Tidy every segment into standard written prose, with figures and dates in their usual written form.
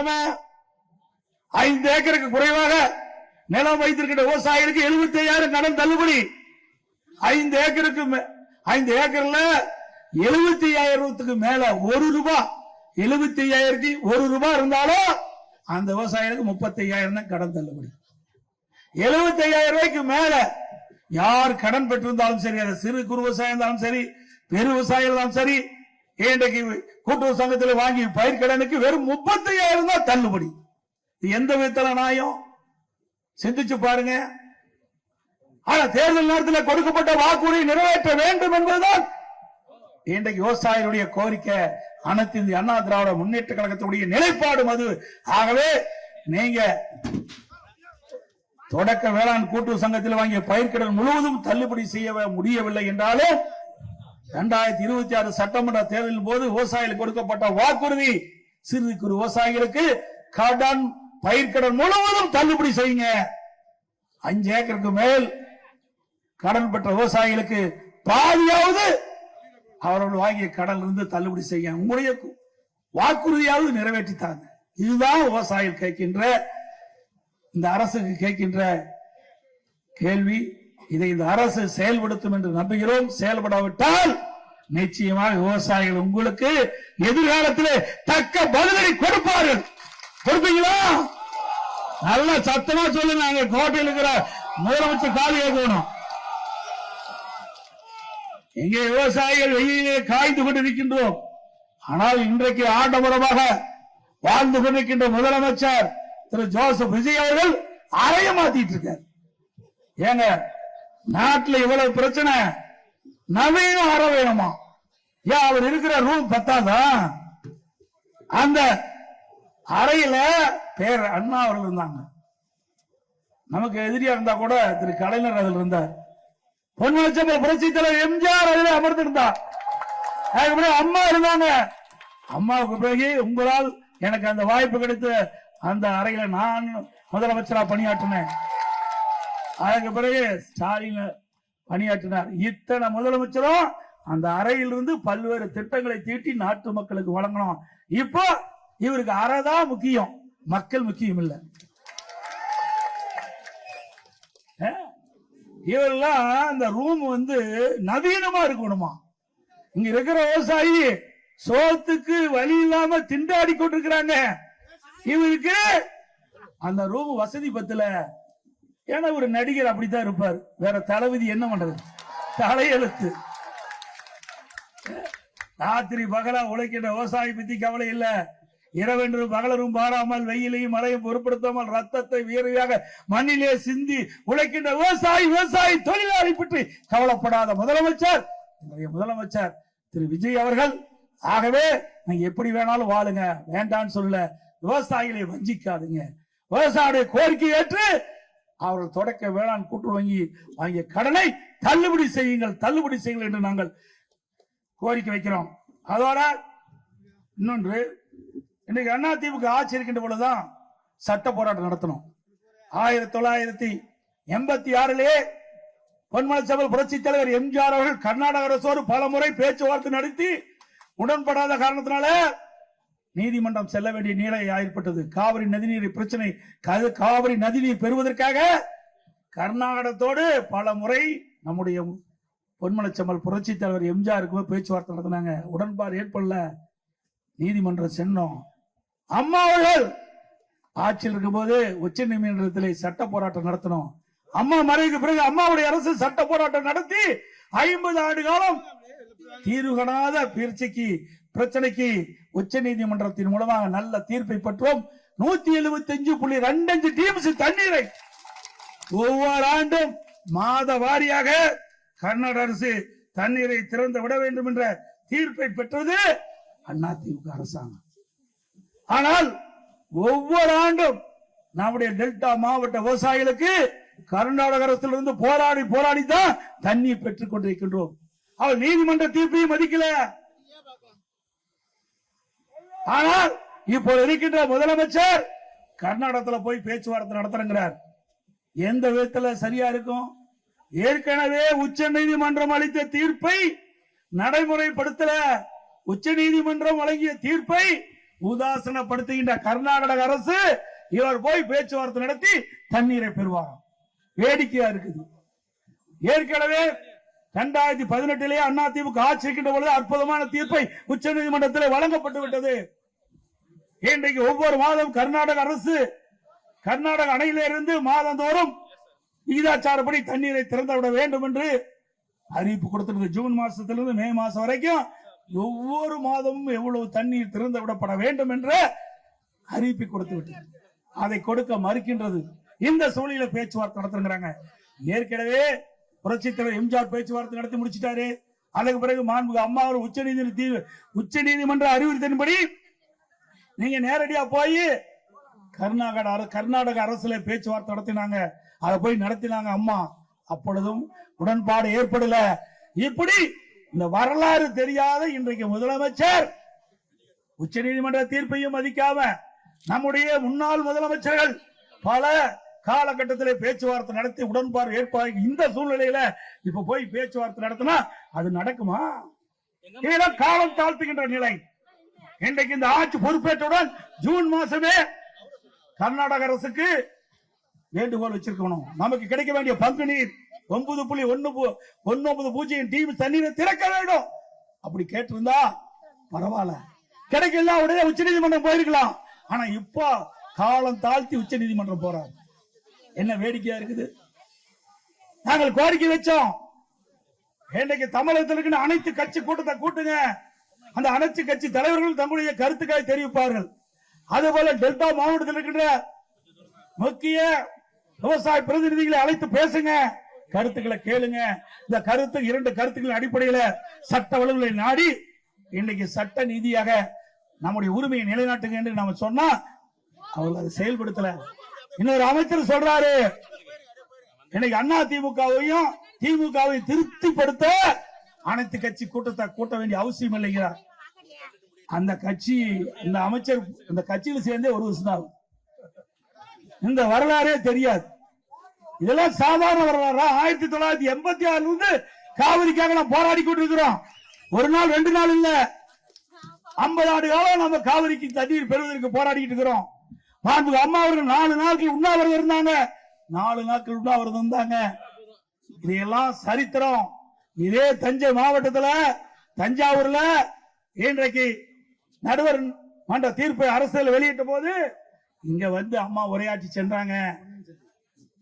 நிலைமை. 5 ஏக்கருக்கு குறைவாக நிலம் வைத்திருக்கிற விவசாயிகளுக்கு 75,000 கடன் தள்ளுபடி. 5 ஏக்கருக்கு 5 ஏக்கர்ல 75,000 மேல 1 ரூபாய் 75,000 1 ரூபாய் இருந்தாலும் அந்த விவசாயிகளுக்கு 35,000 தான் கடன் தள்ளுபடி. 75,000 ரூபாய்க்கு மேல யார் கடன் பெற்றிருந்தாலும் சரி, அது சிறு குறு விவசாயம் இருந்தாலும் சரி, பெரு விவசாயம் இருந்தாலும் சரி, இன்றைக்கு கூட்டுறவு சங்கத்தில் வாங்கி பயிர் கடனுக்கு வெறும் 35,000 தான் தள்ளுபடி. எந்த விதத்துல நியாயம்? சிந்திச்சு பாருங்க. ஆனா தேர்தல் நேரத்தில் கொடுக்கப்பட்ட வாக்குறுதியை நிறைவேற்ற வேண்டும் என்பதுதான் இன்றைக்கு விவசாயிகளுடைய கோரிக்கை. அனைத்து இந்திய அண்ணா திராவிட முன்னேற்ற கழகத்துடைய நிலைப்பாடு அது. ஆகவே நீங்க தொடக்க வேளாண் கூட்டுறவு சங்கத்தில் வாங்கிய பயிர்க்கடன் முழுவதும் தள்ளுபடி செய்ய முடியவில்லை என்றாலும் 2026 சட்டமன்ற தேர்தலின் போது விவசாயிகளுக்கு கொடுக்கப்பட்ட வாக்குறுதி சிறு குறு விவசாயிகளுக்கு கடன் பயிர்க்கடன் முழுவதும் தள்ளுபடி செய்யுங்க. 5 ஏக்கருக்கு மேல் கடன் பெற்ற விவசாயிகளுக்கு பாதியாவது அவர்கள் வாங்கிய கடன் இருந்து தள்ளுபடி செய்ய உங்களுடைய வாக்குறுதியாவது நிறைவேற்றித்தாங்க. இதுதான் விவசாயிகள் கேட்கின்ற, இந்த அரசுக்கு கேட்கின்ற கேள்வி. இதை இந்த அரசு செயல்படுத்தும் என்று நம்புகிறோம். செயல்படாவிட்டால் நிச்சயமாக விவசாயிகள் உங்களுக்கு எதிர்காலத்தில் தக்க பதிலடி கொடுப்பார்கள். கொடுப்பீங்களா? நல்ல சத்தமா சொல்லுங்க. கோட்டையில் இருக்கிற முதலமைச்சர் காலி கேட்கணும். இங்கே விவசாயிகள் வெயிலே காய்ந்து கொண்டிருக்கின்றோம். ஆனால் இன்றைக்கு ஆடம்பரமாக வாழ்ந்து கொண்டிருக்கின்ற முதலமைச்சர் திரு ஜோசப் விஜய் அவர்கள் அறைய மாத்திட்டு இருக்கார். ஏங்க நாட்டில் இவ்வளவு பிரச்சனை, நவீன அறை வேணுமா? ஏன் அவர் இருக்கிற ரூம் பத்தாதா? அந்த அறையில பேர் அண்ணா அவர்கள் இருந்தாங்க. நமக்கு எதிரியா இருந்தா கூட திரு கலைஞர் அதில் இருந்தார். பொன்மனச்சம்பல புரட்சி தலைவர் எம்ஜிஆர் அதில் அமர்ந்திருந்தார். அம்மா இருந்தாங்க. அம்மாவுக்கு பிறகு உங்களால் எனக்கு அந்த வாய்ப்பு கிடைத்து அந்த அறையில நான் முதலமைச்சரா பணியாற்றினேன். அதற்கு பிறகு ஸ்டாலின் பணியாற்றினார். இத்தனை முதலமைச்சரும் அந்த அறையிலிருந்து பல்வேறு திட்டங்களை தீட்டி நாட்டு மக்களுக்கு வழங்கணும். இப்போ இவருக்கு அறைதான் முக்கியம், மக்கள் முக்கியம் இல்ல. இவரெல்லாம் அந்த ரூம் நவீனமா இருக்கணுமா? இங்க இருக்கிற விவசாயி சோத்துக்கு வழி இல்லாம திண்டாடி கொண்டிருக்கிறாங்க. இவருக்கு அந்த ரூம் வசதி பத்தல. ஏன்னா ஒரு நடிகர் அப்படித்தான் இருப்பார். வேற தளபதி என்ன பண்றது? தலையெழுத்து. ராத்திரி பகலா உழைக்கின்ற விவசாயி பத்தி கவலை இல்ல. இரவென்று பகலரும் பாராமல் வெயிலையும் மழையும் பொருட்படுத்தாமல் ரத்தத்தை வீரையாக மண்ணிலே சிந்தி உழைக்கின்ற விவசாயி தொழிலாளி பற்றி கவலைப்படாத முதலமைச்சர் முதலமைச்சர் திரு விஜய் அவர்கள். ஆகவே நீங்க எப்படி வேணாலும் வாழுங்க, வேண்டான்னு சொல்ல. விவசாயிகளை வஞ்சிக்காதுங்க. விவசாயிய கோரிக்கை ஏற்று அவர்கள் தொடக்க வேளாண் கூட்டுறவு வங்கி வாங்கிய கடனை தள்ளுபடி செய்யுங்கள் என்று நாங்கள் கோரிக்கை வைக்கிறோம். அதோட இன்னொன்று, இன்னைக்கு அதிமுக ஆட்சி இருக்கின்ற பொழுதுதான் சட்ட போராட்டம் நடத்தணும். 1986 பொன்மனச்சம்பல் புரட்சி தலைவர் எம்ஜிஆர் அவர்கள் கர்நாடக அரசோடு பல முறை பேச்சுவார்த்தை நடத்தி உடன்படாத காரணத்தினால நீதிமன்றம் செல்ல வேண்டிய நிலை ஏற்பட்டது. காவிரி நதிநீர் பிரச்சனை, காவிரி நதிநீர் பெறுவதற்காக கர்நாடகத்தோடு பல முறை நம்முடைய பொன்மனச்சம்பல் புரட்சி தலைவர் எம்ஜிஆருக்கு பேச்சுவார்த்தை நடத்தினாங்க. உடன்பாடு ஏற்படல, நீதிமன்றம் சென்னோம். அம்மா அவர்கள் ஆட்சியில் இருக்கும் போது உச்ச நீதிமன்றத்தில் சட்ட போராட்டம் நடத்தணும். அம்மா மறைவுக்கு பிறகு அம்மாவுடைய அரசு சட்ட போராட்டம் நடத்தி 50 ஆண்டு காலம் தீர்வு காணாத பிரச்சனைக்கு உச்ச நீதிமன்றத்தின் மூலமாக நல்ல தீர்ப்பை பெற்றோம். 175.25 டிஎம்சி தண்ணீரை ஒவ்வொரு ஆண்டும் மாத வாரியாக கர்நாடக அரசு தண்ணீரை திறந்து விட வேண்டும் என்ற தீர்ப்பை பெற்றது அதிமுக அரசாங்கம். ஆனால் ஒவ்வொரு ஆண்டும் நம்முடைய டெல்டா மாவட்ட விவசாயிகளுக்கு கர்நாடக அரசிலிருந்து போராடி தான் தண்ணீர் பெற்றுக் கொண்டிருக்கின்றோம். அவர் நீதிமன்ற தீர்ப்பையும் மதிக்கல. ஆனால் இப்போ இருக்கின்ற முதலமைச்சர் கர்நாடகத்தில் போய் பேச்சுவார்த்தை நடத்துறார். எந்த விதத்துல சரியா இருக்கும்? ஏற்கனவே உச்ச நீதிமன்றம் அளித்த தீர்ப்பை நடைமுறைப்படுத்தல. உச்ச நீதிமன்றம் வழங்கிய தீர்ப்பை உதாசனப்படுத்துகின்ற கர்நாடக அரசு இவர் போய் பேச்சுவார்த்தை நடத்தி தண்ணீரை பெறுவார். வேடிக்கையா இருக்குது. ஏற்கனவே 2018 அதிமுக ஆட்சி இருக்கின்ற பொழுது அற்புதமான தீர்ப்பை உச்ச நீதிமன்றத்தில் வழங்கப்பட்டு விட்டது. இன்றைக்கு ஒவ்வொரு மாதம் கர்நாடக அரசு கர்நாடக அணையிலிருந்து மாதந்தோறும் விகிதாச்சாரப்படி தண்ணீரை திறந்துவிட வேண்டும் என்று அறிவிப்பு கொடுத்திருந்தது. ஜூன் மாசத்திலிருந்து மே மாசம் வரைக்கும் ஒவ்வொரு மாதமும் எவ்வளவு தண்ணீர் திறந்து விடப்பட வேண்டும் என்ற அறிவிப்பை கொடுத்து விட்டது. அதை கொடுக்க மறுக்கின்றது. இந்த சூழலில பேச்சுவார்த்தை நடத்துறாங்க. ஏற்கனவே புரட்சித் தலைவர் எம்ஜிஆர் பேச்சுவார்த்தை நடத்தி முடிச்சிட்டாரு. அதுக்கு பிறகு மாண்புமிகு அம்மா அவர் உச்ச நீதிமன்ற அறிவுறுத்தின்படி நீங்க நேரடியா போய் கர்நாடக அரசுல பேச்சுவார்த்தை நடத்தினாங்க. அதை போய் நடத்தினாங்க அம்மா. அப்பொழுதும் உடன்பாடு ஏற்படல. இப்படி இந்த வரலாறு தெரியாத இன்றைக்கு முதலமைச்சர் உச்ச நீதிமன்ற தீர்ப்பையும் மதிக்காம நம்முடைய முன்னாள் முதலமைச்சர்கள் பல காலகட்டத்திலே பேச்சுவார்த்தை நடத்தி உடன்பாடு ஏற்பாடு இந்த சூழ்நிலையில இப்ப போய் பேச்சுவார்த்தை நடத்தினா அது நடக்குமா? காலம் தாழ்த்துகின்ற நிலை. இன்றைக்கு இந்த ஆட்சி பொறுப்பேற்றவுடன் ஜூன் மாசமே கர்நாடக அரசுக்கு வேண்டுகோள் வச்சிருக்கணும். நமக்கு கிடைக்க வேண்டிய பங்கு நீர் 9.19 டீம் தண்ணீரை திறக்க வேண்டும். அப்படி கேட்டிருந்தா பரவாயில்ல, கிடைக்கல உடனே உச்ச நீதிமன்றம் போயிருக்கலாம். ஆனா இப்போ காலம் தாழ்த்தி உச்ச நீதிமன்றம் போறாங்க. என்ன வேடிக்கையா இருக்குது. நாங்கள் கோரிக்கை வச்சோம். இன்றைக்கு தமிழகத்தில் இருக்கிற அனைத்து கட்சி கூட்டத்தை கூட்டுங்க. அந்த அனைத்து கட்சி தலைவர்கள் தங்களுடைய கருத்துக்களை தெரிவிப்பார்கள். அதுபோல டெல்டா மாவட்டத்தில் இருக்கின்ற முக்கிய விவசாய பிரதிநிதிகளை அழைத்து பேசுங்க, கருத்துக்களை கேளுங்க. இந்த கருத்து 2 கருத்துக்களின் அடிப்படையில் சட்ட வல்லுநர்களை நாடி இன்றைக்கு சட்ட நீதியாக நம்முடைய உரிமையை நிலைநாட்டுங்க என்று நாம சொன்னா அவர்கள் அதை செயல்படுத்தல. இன்னொரு அமைச்சர் சொல்றாரு, இன்னைக்கு அண்ணா திமுகவையும் திமுகவையும் திருப்திப்படுத்த அனைத்து கட்சி கூட்டத்தை கூட்ட வேண்டிய அவசியம் இல்லைங்கிறார். அந்த கட்சி இந்த அமைச்சர் இந்த கட்சியில் சேர்ந்தே 1 வருஷம் தான். இந்த வரலாறே தெரியாது. இதெல்லாம் சாதாரண வரலாறா? 1986 இருந்து காவிரிக்காக நாம் போராடி கொண்டிருக்கிறோம். 1 நாள் 2 நாள் இல்ல, 50 ஆண்டு காலம் நம்ம காவிரிக்கு தண்ணீர் பெறுவதற்கு போராடிட்டு இருக்கிறோம். மாண்புமிகு அம்மா அவர்கள் 4 நாட்கள் உண்ணாவிரதம் இருந்தாங்க. 4 நாட்கள் உண்ணாவிரதம் இருந்தாங்க. இதையெல்லாம் சரித்திரம். இதே தஞ்சை மாவட்டத்தில் தஞ்சாவூர்ல இன்றைக்கு நடுவர் மன்ற தீர்ப்பை அரசியல் வெளியிட்ட போது இங்க வந்து அம்மா உரையாற்றி சென்றாங்க.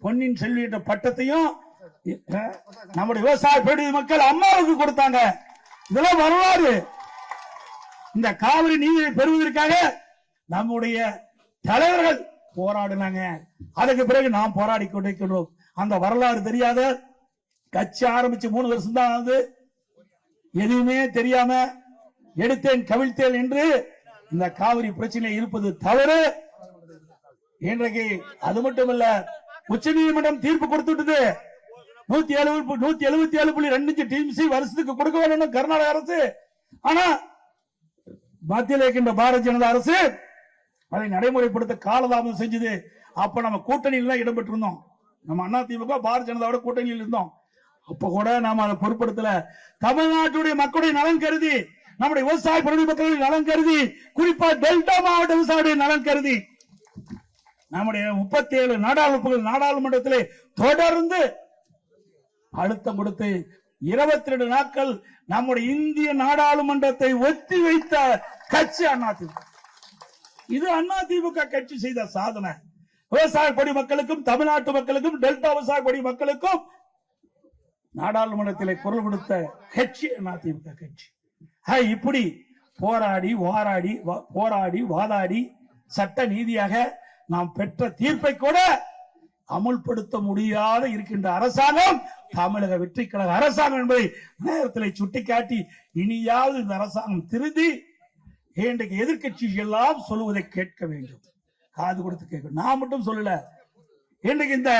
பொன்னின் செல்வி என்ற பட்டத்தையும் நம்முடைய விவசாய பிரதிநிதி மக்கள் அம்மாவுக்கு கொடுத்தாங்க. இதெல்லாம் வரலாறு. இந்த காவிரி நீரை பெறுவதற்காக நம்முடைய தலைவர்கள் போராடினாங்க. அதுக்கு பிறகு நாம் போராடி கொண்டிருக்கிறோம். அந்த வரலாறு தெரியாத கட்சி ஆரம்பிச்சு 3 வருஷம் தான் ஆகுது. எதுவுமே தெரியாம எடுத்தேன் கவிழ்த்தேன் என்று இந்த காவிரி பிரச்சனை இருப்பது தவறு. இன்றைக்கு அது மட்டுமல்ல, உச்ச நீதிமன்றம் தீர்ப்பு கொடுத்து விட்டது. 177.25 டிஎம்சி வருஷத்துக்கு கொடுக்க வேண்டும் கர்நாடக அரசு. ஆனா மத்தியில் இருக்கின்ற பாரதிய ஜனதா அரசு அதை நடைமுறைப்படுத்த காலதாமதம் செஞ்சது. அப்ப நம்ம கூட்டணியில் இடம் பெற்றிருந்தோம். நம்ம அண்ணா திமுக பாரதிய ஜனதாவோட கூட்டணியில் இருந்தோம். அப்ப கூட நாம அதை பொருட்படுத்தல. தமிழ்நாட்டுடைய மக்களுடைய நலன் கருதி, நம்முடைய விவசாய பிரதிநிதி மக்களுடைய நலன் கருதி, குறிப்பா டெல்டா மாவட்ட விவசாயிகளுடைய நலன் கருதி நம்முடைய 37 நாடாளுமன்றத்திலே தொடர்ந்து அழுத்தம் கொடுத்து 22 நாட்கள் நம்முடைய இந்திய நாடாளுமன்றத்தை ஒத்தி வைத்த கட்சி அதிமுக. இது அதிமுக கட்சி செய்த சாதனை. விவசாய படி மக்களுக்கும் தமிழ்நாட்டு மக்களுக்கும் டெல்டா விவசாய படி மக்களுக்கும் நாடாளுமன்றத்திலே குரல் கொடுத்த கட்சி அதிமுக கட்சி. இப்படி போராடி வாதாடி சட்ட நீதியாக நாம் பெற்ற தீர்ப்பை கூட அமுல்படுத்த முடியாத இருக்கின்ற அரசாங்கம் தமிழக வெற்றி கழக அரசாங்கம் என்பதை நேரத்தில் சுட்டிக்காட்டி இனியாவது இந்த அரசாங்கம் திருந்தி இன்றைக்கு எதிர்கட்சி எல்லாம் சொல்லுவதை கேட்க வேண்டும். காது கொடுத்து கேட்க. நான் மட்டும் சொல்லல, இன்றைக்கு இந்த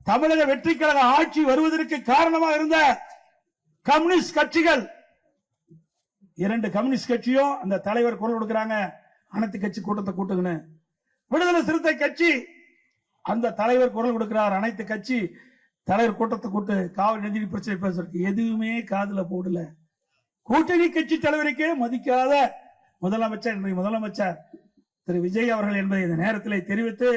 தமிழக வெற்றி கழக ஆட்சி வருவதற்கு காரணமாக இருந்த கம்யூனிஸ்ட் கட்சிகள் 2 கம்யூனிஸ்ட் கட்சியும் அந்த தலைவர் குரல் கொடுக்கிறாங்க, அனைத்து கட்சி கூட்டத்தை கூட்டுங்கன்னு. விடுதலை சிறுத்தை கட்சி அந்த தலைவர் குரல் கொடுக்கிறார், அனைத்து கட்சி தலைவர் கூட்டத்தை கூட்டு காவிரி நதி பிரச்சனை பேசுறதுக்கு எதுவுமே காதுல போடல. கூட்டணி கட்சி தலைவருக்கே மதிக்காத முதலமைச்சர் திரு விஜய் அவர்கள் என்பதை இந்த நேரத்தில் தெரிவித்து,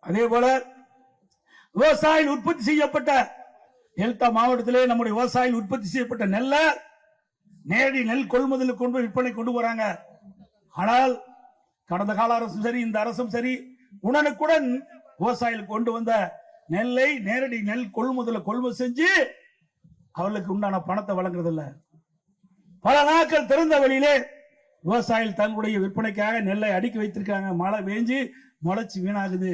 அதே போல விவசாயிகள் உற்பத்தி செய்யப்பட்ட டெல்டா மாவட்டத்திலே நம்முடைய விவசாயிகள் உற்பத்தி செய்யப்பட்ட நெல்ல நேரடி நெல் கொள்முதல் கொண்டு விற்பனை கொண்டு வராங்க. ஆனால் கடந்த கால அரசும் சரி, இந்த அரசும் சரி, உடனுக்குடன் விவசாயிகள் கொண்டு வந்த நெல்லை நேரடி நெல் கொள்முதல் செஞ்சு அவர்களுக்கு உண்டான பணத்தை வழங்குறதில்ல. பல நாட்கள் திறந்த வெளியிலே விவசாயிகள் தங்களுடைய விற்பனைக்காக நெல்லை அடுக்கி வைத்திருக்காங்க. மழை பெஞ்சு முளைச்சு வீணாகுது.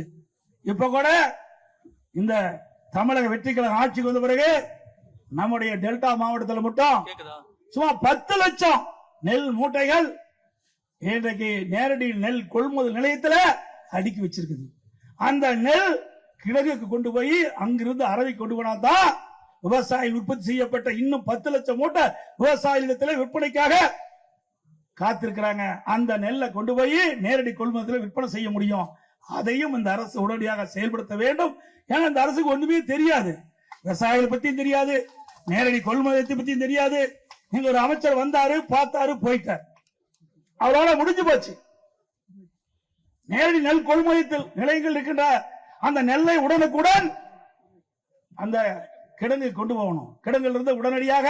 இப்ப கூட இந்த தமிழக வெற்றி கழகம் ஆட்சிக்கு வந்த பிறகு நம்முடைய டெல்டா மாவட்டத்தில் மட்டும் சும்மா 10 லட்சம் நெல் மூட்டைகள் இன்றைக்கு நேரடி நெல் கொள்முதல் நிலையத்தில் அடுக்கி வச்சிருக்குது. அந்த நெல் கிழங்குக்கு கொண்டு போய் அங்கிருந்து அரவை கொண்டு போனாதான் விவசாயிகள் உற்பத்தி செய்யப்பட்ட இன்னும் 10 லட்சம் மூட்டை விவசாயிகளிடத்தில் விற்பனைக்காக காத்திருக்கிறாங்க. அந்த நெல்லை கொண்டு போய் நேரடி கொள்முதலில் விற்பனை செய்ய முடியும். அதையும் இந்த அரசு உடனடியாக செயல்படுத்த வேண்டும். ஏன்னா இந்த அரசுக்கு ஒண்ணுமே தெரியாது, விவசாயிகளை பத்தியும் தெரியாது, நேரடி கொள்முதலத்தை பத்தியும் தெரியாது. நீங்க ஒரு அமைச்சர் வந்தாரு, பார்த்தாரு, போயிட்டார், அவரால் முடிஞ்சு போச்சு. நேரடி நெல் கொள்முதல் நிலையங்கள் இருக்கின்ற அந்த நெல்லை உடனுக்குடன் அந்த கிடங்கு கொண்டு போகணும். கிடங்கில் இருந்து உடனடியாக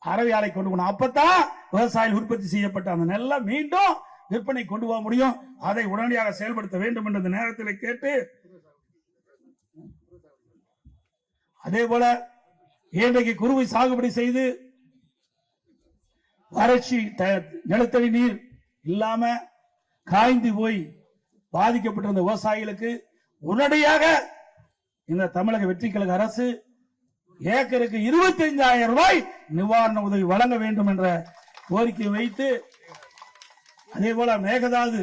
அரவை ஆலை கொண்டு போகணும். அப்பதான் விவசாயிகள் உற்பத்தி செய்யப்பட்ட அந்த நெல்லை மீண்டும் விற்பனை கொண்டு போக முடியும். அதை உடனடியாக செயல்படுத்த வேண்டும் என்ற நேரத்தில் கேட்டு, அதே போல இன்றைக்கு குறுவை சாகுபடி செய்து வறட்சி நிலத்தடி நீர் இல்லாம காய்ந்து போய் பாதிக்கப்பட்டிருந்த விவசாயிகளுக்கு உடனடியாக இந்த தமிழக வெற்றி கழக அரசு ஏக்கருக்கு 25,000 ரூபாய் நிவாரண உதவி வழங்க வேண்டும் என்ற கோரிக்கை வைத்து, அதே போல மேகதாது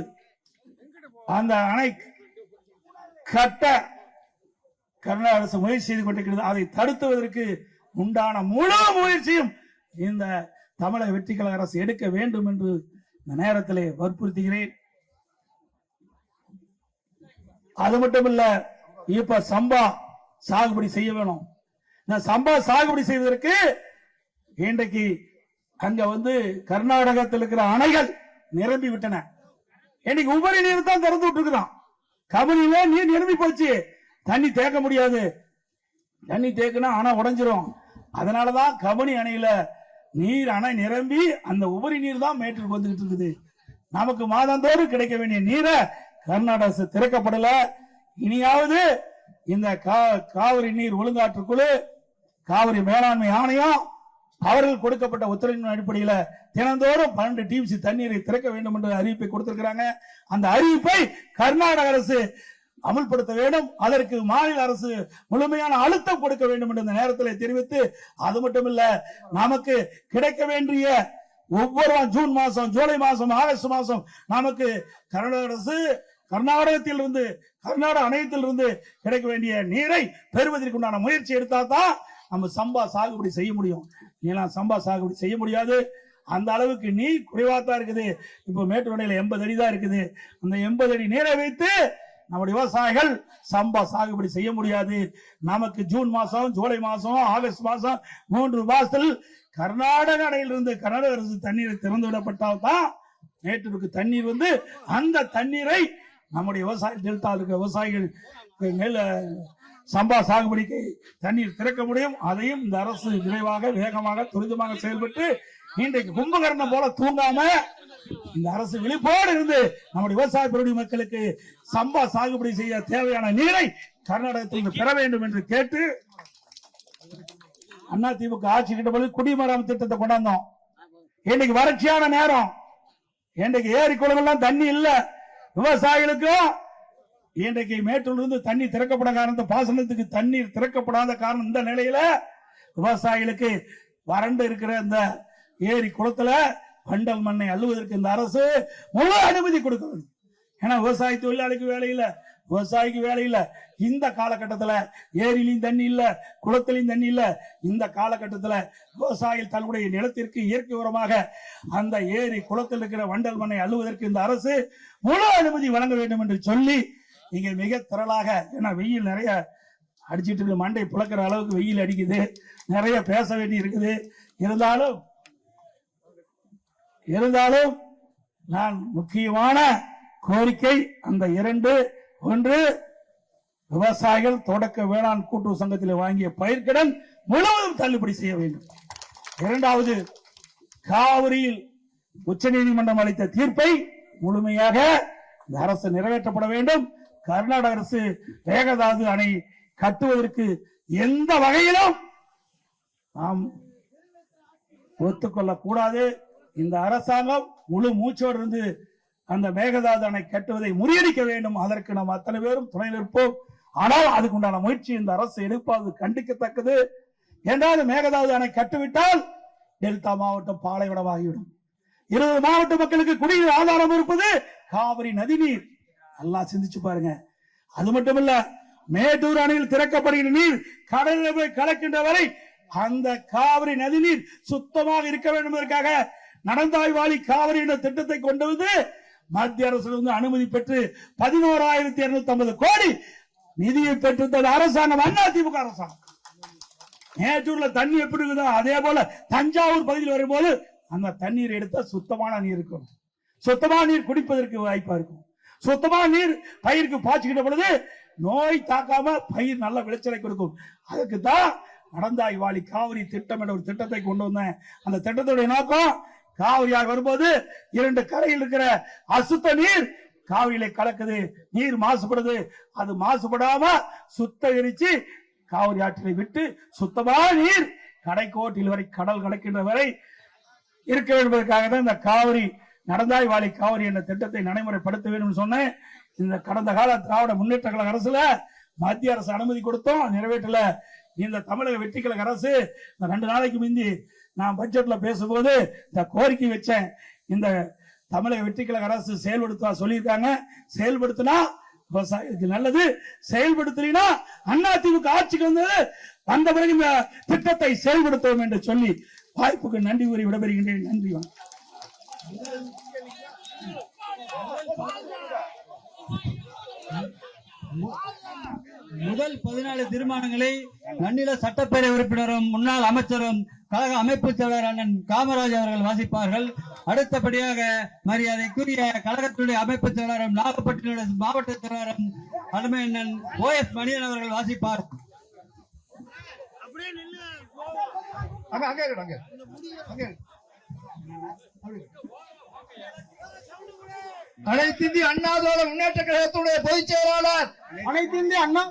அந்த அணை கட்ட கர்நாடக அரசு முயற்சி செய்து கொண்டிருக்கிறது. அதை தடுத்துவதற்கு உண்டான முழு முயற்சியும் இந்த தமிழக வெற்றி கழக அரசு எடுக்க வேண்டும் என்று இந்த நேரத்திலே வற்புறுத்துகிறேன். அது மட்டுமல்ல, இப்ப சம்பா சாகுபடி செய்ய வேணும். இந்த சம்பா சாகுபடி செய்வதற்கு இன்றைக்கு அங்க கர்நாடகத்தில் இருக்கிற அணைகள் நிரம்பி விட்டன. இன்னைக்கு உபரி நீர் தான் திறந்து விட்டுருக்கிறான். கபினில நீர் நிரம்பி போச்சு, தண்ணி தேக்க முடியாது. தண்ணி தேக்கினா அணை உடைஞ்சிரும். அதனாலதான் கபினி அணையில நீர் அணை நிரம்பி அந்த உபரி நீர் தான் மேட்டுக்கு வந்துகிட்டு இருக்குது. நமக்கு மாதந்தோறும் கிடைக்க வேண்டிய நீரை கர்நாடக அரசு திறக்கப்படல. இனியாவது இந்த காவிரி நீர் ஒழுங்காற்றுக்குழு, காவிரி மேலாண்மை ஆணையம் அவர்கள் கொடுக்கப்பட்ட உத்தரவின் அடிப்படையில் தினந்தோறும் 12 டிஎம்சி தண்ணீரை திறக்க வேண்டும் என்று அறிவிப்பை கொடுத்திருக்கிறாங்க. அந்த அறிவிப்பை கர்நாடக அரசு அமல்படுத்த வேண்டும். அதற்கு மாநில அரசு முழுமையான அழுத்தம் கொடுக்க வேண்டும் என்று இந்த நேரத்தில் தெரிவித்து, அது மட்டுமல்ல, நமக்கு கிடைக்க வேண்டிய ஒவ்வொரு ஜூன் மாசம், ஜூலை மாசம், ஆகஸ்ட் மாசம் நமக்கு கர்நாடக அரசு கர்நாடகத்திலிருந்து கர்நாடக அணையத்திலிருந்து கிடைக்க வேண்டிய நீரை பெறுவதற்கு உண்டான முயற்சி எடுத்தாதான் நம்ம சம்பா சாகுபடி செய்ய முடியும். நீலாம் சம்பா சாகுபடி செய்ய முடியாது. அந்த அளவுக்கு நீர் குறைவாத்தான் இருக்குது. இப்ப மேட்டூர் 80 அடி தான் இருக்குது. அந்த 80 அடி நீரை வைத்து நம்முடைய விவசாயிகள் சம்பா சாகுபடி செய்ய முடியாது. நமக்கு ஜூன் மாசம், ஜூலை மாசம், ஆகஸ்ட் மாசம் 3 மாசத்தில் கர்நாடக அணையிலிருந்து கர்நாடக அரசு தண்ணீரை திறந்து விடப்பட்டால்தான் மேட்டூருக்கு தண்ணீர் அந்த தண்ணீரை நம்முடைய விவசாய டெல்டாவில் இருக்கிற விவசாயிகள் சம்பா சாகுபடிக்கு தண்ணீர் திறக்க முடியும். அதையும் இந்த அரசு விரைவாக, வேகமாக, துரிதமாக செயல்பட்டு இன்றைக்கு கும்பகர்ணம் போல தூங்காம இந்த அரசு விழிப்போடு இருந்து நம்முடைய விவசாய பெருடி மக்களுக்கு சம்பா சாகுபடி செய்ய தேவையான நீரை கர்நாடகத்தில் பெற வேண்டும் என்று கேட்டு, அதிமுக ஆட்சி கிட்ட போது குடிமராமத்து திட்டத்தை கொண்டாந்தோம். இன்னைக்கு வறட்சியான நேரம், இன்றைக்கு ஏரி குளங்கள்லாம் தண்ணி இல்ல. விவசாயிகளுக்கும் இன்றைக்கு மேட்டூரிலிருந்து தண்ணி திறக்கப்பட காரணத்தை, பாசனத்துக்கு தண்ணீர் திறக்கப்படாத காரணம், இந்த நிலையில விவசாயிகளுக்கு வறண்டு இருக்கிற இந்த ஏரி குளத்துல பண்டல் மண்ணை அள்ளுவதற்கு இந்த அரசு முழு அனுமதி கொடுக்க வேண்டும். ஏன்னா விவசாய தொழிலாளிக்கு வேலை இல்ல, விவசாயிக்கு வேலை இல்ல. இந்த காலகட்டத்தில் ஏரியிலையும் தண்ணி இல்ல, குளத்திலையும் தண்ணி இல்ல. இந்த காலகட்டத்தில் விவசாயிகள் தன்னுடைய நிலத்திற்கு இயற்கை உரமாக அந்த ஏரி குளத்தில் இருக்கிற வண்டல் மண்ணை அள்ளுவதற்கு இந்த அரசு முழு அனுமதி வழங்க வேண்டும் என்று சொல்லி இங்கே மிக திரளாக, ஏன்னா வெயில் நிறைய அடிச்சிட்டு இருக்க மண்டை புழக்கிற அளவுக்கு வெயில் அடிக்குது, நிறைய பேச வேண்டி இருக்குது. இருந்தாலும் நான் முக்கியமான கோரிக்கை அந்த 2, 1 விவசாயிகள் தொடக்க வேளாண் கூட்டுறவு சங்கத்தில் வாங்கிய பயிர்க்கடன் முழுவதும் தள்ளுபடி செய்ய வேண்டும். 2வது, காவிரியில் உச்சநீதிமன்றம் அளித்த தீர்ப்பை முழுமையாக இந்த அரசு நிறைவேற்றப்பட வேண்டும். கர்நாடக அரசு மேகதாது அணை கட்டுவதற்கு எந்த வகையிலும் நாம் ஒத்துக்கொள்ள கூடாது. இந்த அரசாங்கம் முழு மூச்சோடு இருந்து அந்த மேகதாது அணை கட்டுவதை முறியடிக்க வேண்டும். அதற்கு நாம் அத்தனை பேரும் துணை நிற்போம். ஆனால் அதுக்குண்டான முயற்சி இந்த அரசு எடுப்பது கண்டிக்கத்தக்கது. என்றால் மேகதாது அணை கட்டுவிட்டால் டெல்டா மாவட்டம் பாலைவனமாகிவிடும். 20 மாவட்ட மக்களுக்கு குடிநீர் ஆதாரம் இருப்பது காவிரி நதிநீர். நல்லா சிந்திச்சு பாருங்க. அது மட்டுமல்ல, மேட்டூர் அணையில் திறக்கப்படுகிற நீர் கடலில் போய் கலக்கின்ற வரை அந்த காவிரி நதிநீர் சுத்தமாக இருக்க வேண்டும் என்பதற்காக நடந்தாய்வாளி காவிரி என்ற திட்டத்தை கொண்டு வந்து மத்திய அரசு அனுமதி பெற்று 11,250 கோடி நிதியை பெற்றிருந்த அரசாங்கம் அதிமுக அரசாங்கம். மேட்டூர்ல தண்ணி எப்படி இருக்குதோ அதே போல தஞ்சாவூர் பகுதியில் வரும்போது அந்த தண்ணீர் எடுத்த சுத்தமான நீர் இருக்கும். சுத்தமான நீர் குடிப்பதற்கு வாய்ப்பா இருக்கும். சுத்தமான நீர் பயிருக்கு பாய்ச்சுகின்ற பொழுது நோய் தாக்காம பயிர் நல்ல விளைச்சலை கொடுக்கும். அதுக்கு தான் நடந்தாய்வாளி காவிரி திட்டம் என்ற ஒரு திட்டத்தை கொண்டு வந்தேன். அந்த திட்டத்துடைய நோக்கம் காவிரியார் வரும்போது 2 கரையில் இருக்கிற அசுத்த நீர் காவிரியில கலக்குது, நீர் மாசுபடுது. அது மாசுபடாம சுத்திகரிச்சு காவிரி ஆற்றிலை விட்டு சுத்தமான நீர் கடைக்கோட்டில் வரை கடல் கடக்கின்ற வரை இருக்க என்பதற்காக தான் இந்த காவிரி நடந்தாய்வாளி காவிரி என்ற திட்டத்தை நடைமுறைப்படுத்த வேண்டும் சொன்னேன். இந்த கடந்த கால திராவிட முன்னேற்ற கழக அரசுல மத்திய அரசு அனுமதி கொடுத்தோம், நிறைவேற்றல. இந்த தமிழக வெற்றி கழக அரசு இந்த 2 நாளைக்கு முந்தி நான் பட்ஜெட்ல பேசும்போது இந்த கோரிக்கை வச்சேன். இந்த தமிழக வெற்றி கழக அரசு செயல்படுத்த சொல்லியிருக்காங்க. செயல்படுத்தினா விவசாயிகளுக்கு நல்லது, செயல்படுத்தினா அதிமுக ஆட்சிக்கு வந்த பிறகு இந்த திட்டத்தை செயல்படுத்துவோம் என்று சொல்லி வாய்ப்புக்கு நன்றி கூறி விடைபெறுகின்றேன். நன்றி. முதல் 14 தீர்மானங்களை நன்னில சட்டப்பேரவை உறுப்பினரும் முன்னாள் அமைச்சரும் கழக அமைப்பு செயலாளர் அண்ணன் காமராஜ் அவர்கள் வாசிப்பார்கள். அடுத்தபடியாக மரியாதைக்குரிய கழகத்துடைய அமைப்பு செயலாளரும் நாகப்பட்டினம் மாவட்ட செயலாளரும் அருமை அண்ணன் OS மணியன் அவர்கள் வாசிப்பார். அனைத்து இந்திய அண்ணா திராவிட முன்னேற்ற கழகத்துடைய பொதுச் செயலாளர், அனைத்து இந்திய அண்ணா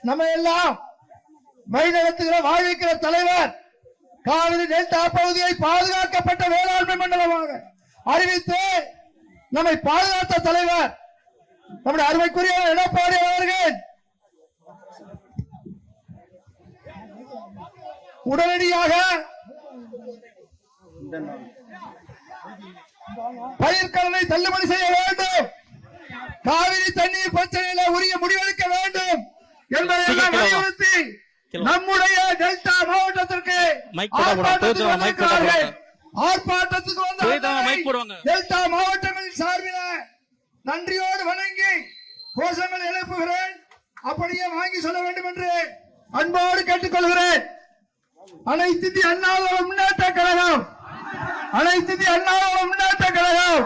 நம்ம எல்லாம் வழிநடத்துகிற வாழ்விக்கிற தலைவர், காவிரி டெல்டா பகுதியை பாதுகாக்கப்பட்ட வேளாண்மை மண்டலமாக அறிவித்து நம்மை பாதுகாத்த தலைவர் நம்முடைய அருமைக்குரிய எடப்பாடி அவர்கள் உடனடியாக பயிர்க்கடனை தள்ளுபடி செய்ய வேண்டும், காவிரி தண்ணீர் பிரச்சனையில உரிய முடிவெடுக்க வேண்டும் என்பதை வலியுறுத்தி நம்முடைய டெல்டா மாவட்டத்திற்கு ஆர்ப்பாட்டத்துக்கு வந்த டெல்டா மாவட்டங்களின் சார்பில் நன்றியோடு வணங்கி கோஷங்கள் எழுப்புகிறேன். அப்படியே வாங்கி சொல்ல வேண்டும் என்று அன்போடு கேட்டுக்கொள்கிறேன். அனைத்து இந்திய அண்ணா திராவிட முன்னேற்ற கழகம், அனைத்து இந்திய அண்ணா திராவிட முன்னேற்ற கழகம்,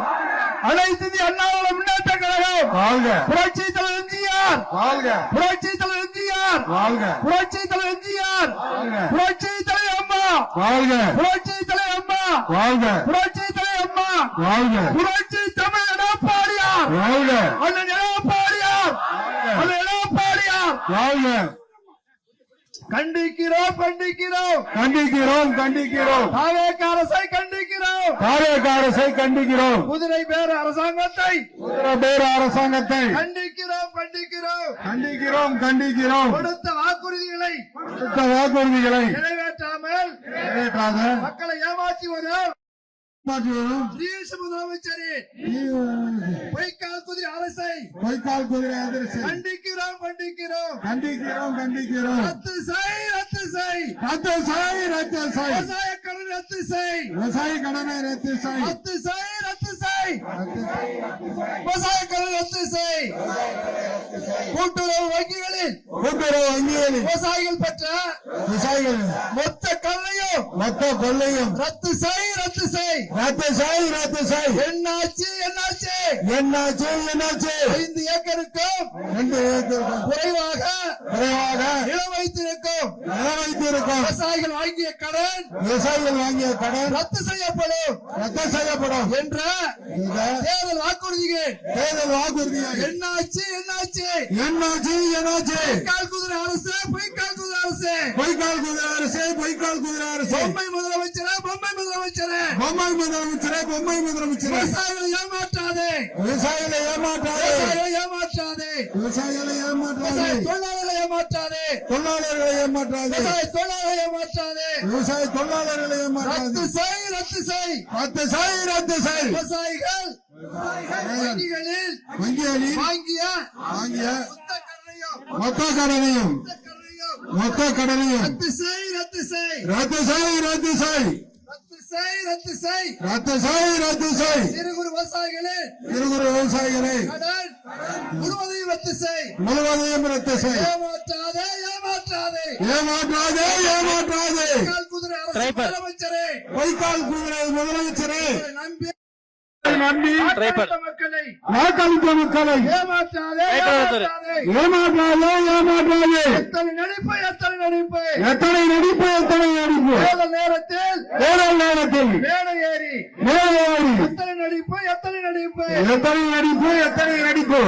அனைத்து இந்திய அண்ணா திராவிட முன்னேற்ற கழகம் வாழ்க. புரட்சி தலைவர் எம்ஜிஆர் வாழ்க. புரட்சி தலைவர் எம்ஜிஆர் வாழ்க. புரட்சி தலைவர் எம்ஜிஆர் வாழ்க. புரட்சி தலைவர் அம்மா வாழ்க. புரட்சி தலைவர் அம்மா வாழ்க. புரட்சி தலைவர் அம்மா வாழ்க. புரட்சி தமிழ் எடப்பாடியார் வாழ்க. அண்ணன் எடப்பாடியார், அண்ணன் எடப்பாடியார் வாழ்க. கண்டிக்கிறோம், கண்டிக்கிறோம், கண்டிக்கிறோம், கண்டிக்கிறோம். தாவேக அரசை கண்டிக்கிறோம், தாவேக அரசை கண்டிக்கிறோம். குதிரை பேர் அரசாங்கத்தை, குதிரை பேர் அரசாங்கத்தை கண்டிக்கிறோம், கண்டிக்கிறோம், கண்டிக்கிறோம், கண்டிக்கிறோம். கொடுத்த வாக்குறுதிகளை, கொடுத்த வாக்குறுதிகளை நிறைவேற்றாமல், நிறைவேற்றாத மக்களை ஏமாற்றி வரும் முதலமைச்சரின் பொய்க்கால் குதிரை அரசை, பொய்க்கால் குதிரை அரசை கண்டிக்கிறோம், கண்டிக்கிறோம், கண்டிக்கிறோம், கண்டிக்கிறோம். ரத்து செய், ரத்து செய், ரத்து செய், ரத்து செய். விவசாய கடன் ரத்து செய், விவசாய கடனை ரத்து செய், ரத்து செய், ரத்து செய், விவசாய கடன் ரத்து செய். கூட்டுறவு வங்கிகளில் விவசாயிகள் பெற்ற மொத்த கொள்ளையும் ரத்து செய். என்னாச்சு 5 ஏக்கருக்கும் குறைவாக நிலம் வைத்திருக்கும் விவசாயிகள் வாங்கிய கடன் ரத்து செய்யப்படும் என்ற தேர்தல் வாக்குறுதிகள் என்னாச்சு பொய்க்கால் குதிரை அரசு பொம்மை முதலமைச்சரே விவசாயிகளை ஏமாற்றாதே விவசாயிகளை தொழிலாளர்களை ஏமாற்றாதே விவசாய தொழிலாளர்களை ஏமாற்றாதே. ரத்து செய். விவசாயிகள் வங்கிகளில் வாங்கிய மொத்த கடனையும் ரத்து செய். சிறு குறு விவசாயிகளே கடன் முழுவதையும் ரத்து செய். ஏமாற்றாதே. பொய்க்கால் குதிரை முதலமைச்சரே நம்பி வாக்களித்த மக்களை ஏமாற்றாதே. எத்தனை நடிப்பு. தேர்தல் நேரத்தில் மேடை ஏறி எத்தனை நடிப்பு.